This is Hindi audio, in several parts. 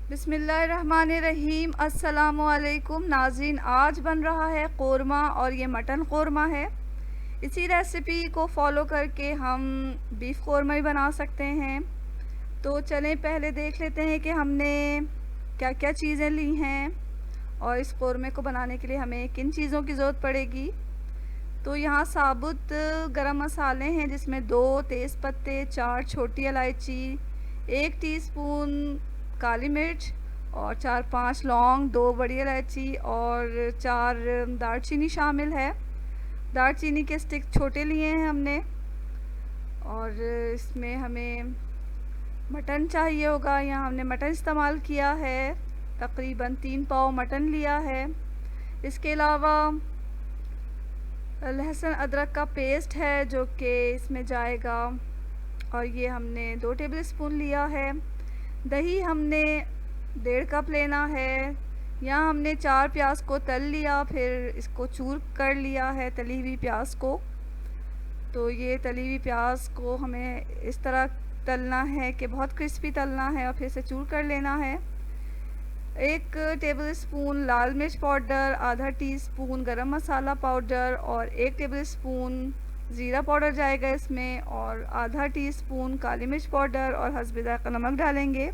बिस्मिल्लाहिर्रहमानिर्रहीम। अस्सलामुअलैकुम नाज़रीन, आज बन रहा है कोरमा और ये मटन कोरमा है। इसी रेसिपी को फॉलो करके हम बीफ कोरमा भी बना सकते हैं। तो चलें पहले देख लेते हैं कि हमने क्या क्या चीज़ें ली हैं और इस कोरमे को बनाने के लिए हमें किन चीज़ों की ज़रूरत पड़ेगी। तो यहाँ साबुत गरम मसाले हैं जिसमें 2 तेज़ पत्ते, 4 छोटी इलायची, 1 टीस्पून काली मिर्च और 4-5 लौंग, 2 बड़ी इलायची और 4 दालचीनी शामिल है। दालचीनी के स्टिक छोटे लिए हैं हमने। और इसमें हमें मटन चाहिए होगा। यहाँ हमने मटन इस्तेमाल किया है, तकरीबन 3 पाव मटन लिया है। इसके अलावा लहसुन अदरक का पेस्ट है जो कि इसमें जाएगा, और ये हमने 2 टेबल स्पून लिया है। दही हमने 1.5 कप लेना है। यहाँ हमने 4 प्याज को तल लिया, फिर इसको चूर कर लिया है तली हुई प्याज को। तो ये तली हुई प्याज को हमें इस तरह तलना है कि बहुत क्रिस्पी तलना है और फिर से चूर कर लेना है। 1 टेबल स्पून लाल मिर्च पाउडर, आधा टीस्पून गरम मसाला पाउडर और 1 टेबल स्पून ज़ीरा पाउडर जाएगा इसमें, और आधा टीस्पून काली मिर्च पाउडर और हस्बे ज़ायक़ा नमक डालेंगे।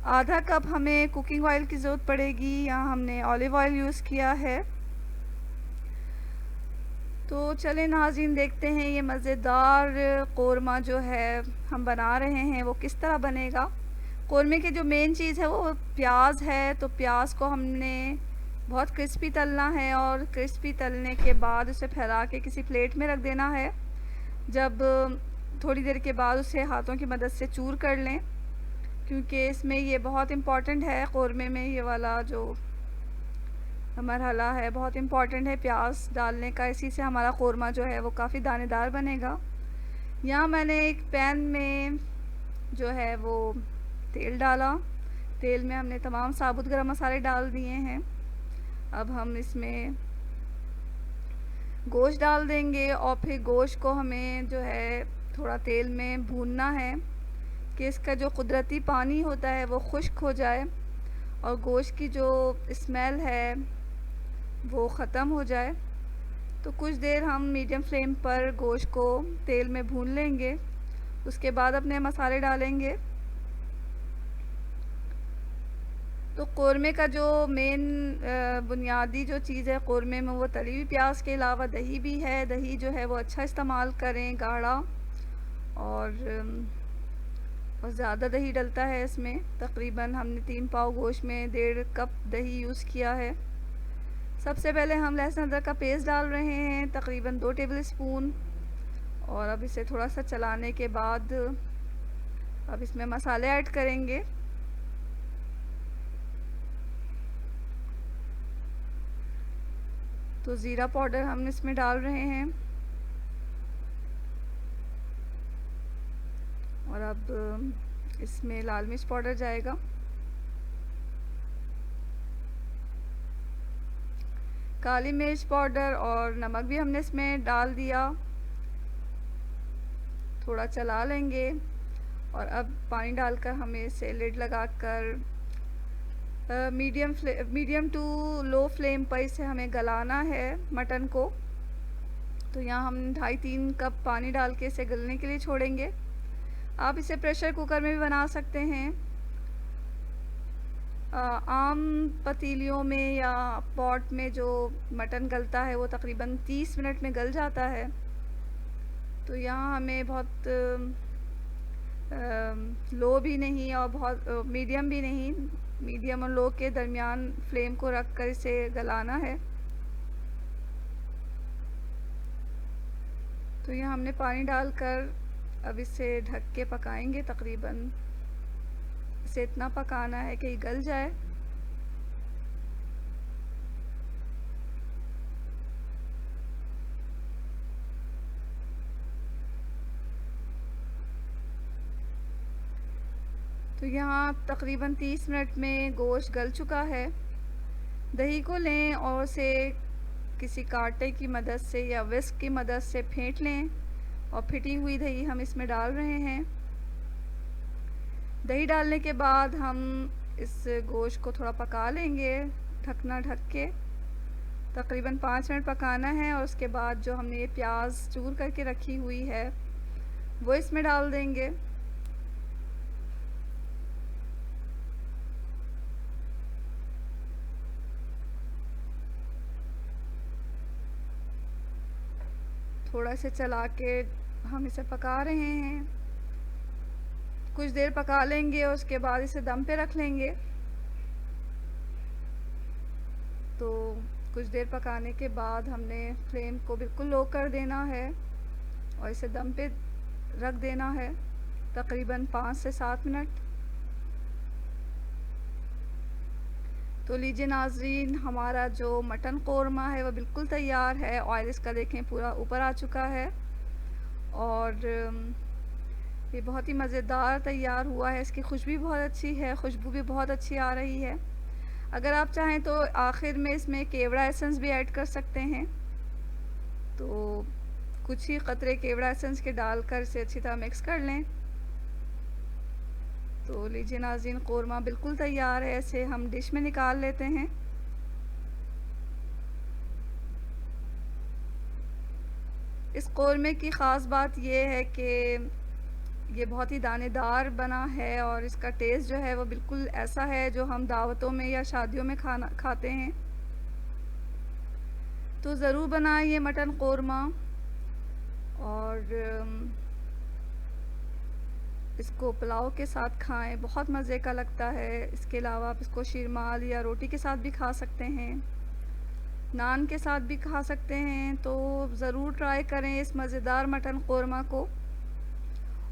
आधा कप हमें कुकिंग ऑयल की ज़रूरत पड़ेगी। यहाँ हमने ऑलिव ऑयल यूज़ किया है। तो चलें नाज़रीन, देखते हैं ये मज़ेदार कोरमा जो है हम बना रहे हैं वो किस तरह बनेगा। कोरमे की जो मेन चीज़ है वो प्याज है। तो प्याज को हमने बहुत क्रिस्पी तलना है और क्रिस्पी तलने के बाद उसे फैला के किसी प्लेट में रख देना है। जब थोड़ी देर के बाद उसे हाथों की मदद से चूर कर लें, क्योंकि इसमें ये बहुत इम्पॉर्टेंट है। कोरमे में ये वाला जो मरहला है बहुत इम्पॉर्टेंट है प्याज डालने का। इसी से हमारा कोरमा जो है वो काफ़ी दानेदार बनेगा। यहाँ मैंने एक पैन में जो है वो तेल डाला। तेल में हमने तमाम साबुत गरम मसाले डाल दिए हैं। अब हम इसमें गोश्त डाल देंगे और फिर गोश्त को हमें जो है थोड़ा तेल में भूनना है कि इसका जो कुदरती पानी होता है वो खुश्क हो जाए और गोश्त की जो स्मेल है वो ख़त्म हो जाए। तो कुछ देर हम मीडियम फ्लेम पर गोश्त को तेल में भून लेंगे। उसके बाद अपने मसाले डालेंगे। तो कोरमे का जो मेन बुनियादी जो चीज़ है कोरमे में वो तली हुई प्याज के अलावा दही भी है। दही जो है वो अच्छा इस्तेमाल करें, गाढ़ा, और ज़्यादा दही डलता है इसमें। तकरीबन हमने 3 पाव गोश्त में 1.5 कप दही यूज़ किया है। सबसे पहले हम लहसुन अदरक का पेस्ट डाल रहे हैं, तकरीबन 2 टेबल स्पून, और अब इसे थोड़ा सा चलाने के बाद अब इसमें मसाले ऐड करेंगे। तो ज़ीरा पाउडर हम इसमें डाल रहे हैं, और अब इसमें लाल मिर्च पाउडर जाएगा। काली मिर्च पाउडर और नमक भी हमने इसमें डाल दिया। थोड़ा चला लेंगे और अब पानी डालकर हमें इसे लिड लगाकर मीडियम टू लो फ्लेम पर इसे हमें गलाना है मटन को। तो यहाँ हम 2.5-3 कप पानी डाल के इसे गलने के लिए छोड़ेंगे। आप इसे प्रेशर कुकर में भी बना सकते हैं। आम पतीलियों में या पॉट में जो मटन गलता है वो तकरीबन 30 मिनट में गल जाता है। तो यहाँ हमें बहुत लो भी नहीं और बहुत मीडियम भी नहीं, मीडियम और लो के दरमियान फ्लेम को रख कर इसे गलाना है। तो यहाँ हमने पानी डालकर अब इसे ढक के पकाएंगे। तकरीबन इसे इतना पकाना है कि गल जाए। तो यहाँ तकरीबन 30 मिनट में गोश्त गल चुका है। दही को लें और उसे किसी कांटे की मदद से या विस्क की मदद से फेंट लें, और फिटी हुई दही हम इसमें डाल रहे हैं। दही डालने के बाद हम इस गोश्त को थोड़ा पका लेंगे ढकना ढक के। तकरीबन 5 मिनट पकाना है और उसके बाद जो हमने ये प्याज चूर करके रखी हुई है वो इसमें डाल देंगे। थोड़ा से चला के हम इसे पका रहे हैं। कुछ देर पका लेंगे और उसके बाद इसे दम पे रख लेंगे। तो कुछ देर पकाने के बाद हमने फ्लेम को बिल्कुल लो कर देना है और इसे दम पे रख देना है तकरीबन 5 से 7 मिनट। तो लीजिए नाज़रीन, हमारा जो मटन कोरमा है वो बिल्कुल तैयार है। ऑयल इसका देखें पूरा ऊपर आ चुका है और ये बहुत ही मज़ेदार तैयार हुआ है। इसकी खुशबू बहुत अच्छी है, खुशबू भी बहुत अच्छी आ रही है। अगर आप चाहें तो आखिर में इसमें केवड़ा एसेंस भी ऐड कर सकते हैं। तो कुछ ही कतरे केवड़ा एसेंस के डालकर इसे अच्छी तरह मिक्स कर लें। तो लीजिए नाज़रीन, कोरमा बिल्कुल तैयार है। इसे हम डिश में निकाल लेते हैं। इस कोरमे की ख़ास बात ये है कि ये बहुत ही दानेदार बना है और इसका टेस्ट जो है वो बिल्कुल ऐसा है जो हम दावतों में या शादियों में खाते हैं। तो ज़रूर बनाइए मटन कोरमा और इसको पुलाव के साथ खाएं, बहुत मज़े का लगता है। इसके अलावा आप इसको शीरमाल या रोटी के साथ भी खा सकते हैं, नान के साथ भी खा सकते हैं। तो ज़रूर ट्राई करें इस मज़ेदार मटन कोरमा को।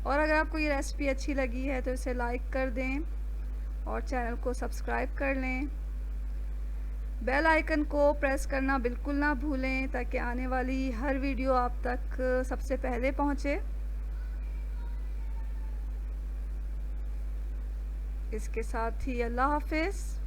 और अगर आपको ये रेसिपी अच्छी लगी है तो इसे लाइक कर दें और चैनल को सब्सक्राइब कर लें। बेल आइकन को प्रेस करना बिल्कुल ना भूलें ताकि आने वाली हर वीडियो आप तक सबसे पहले पहुंचे। इसके साथ ही अल्लाह हाफ़िज़।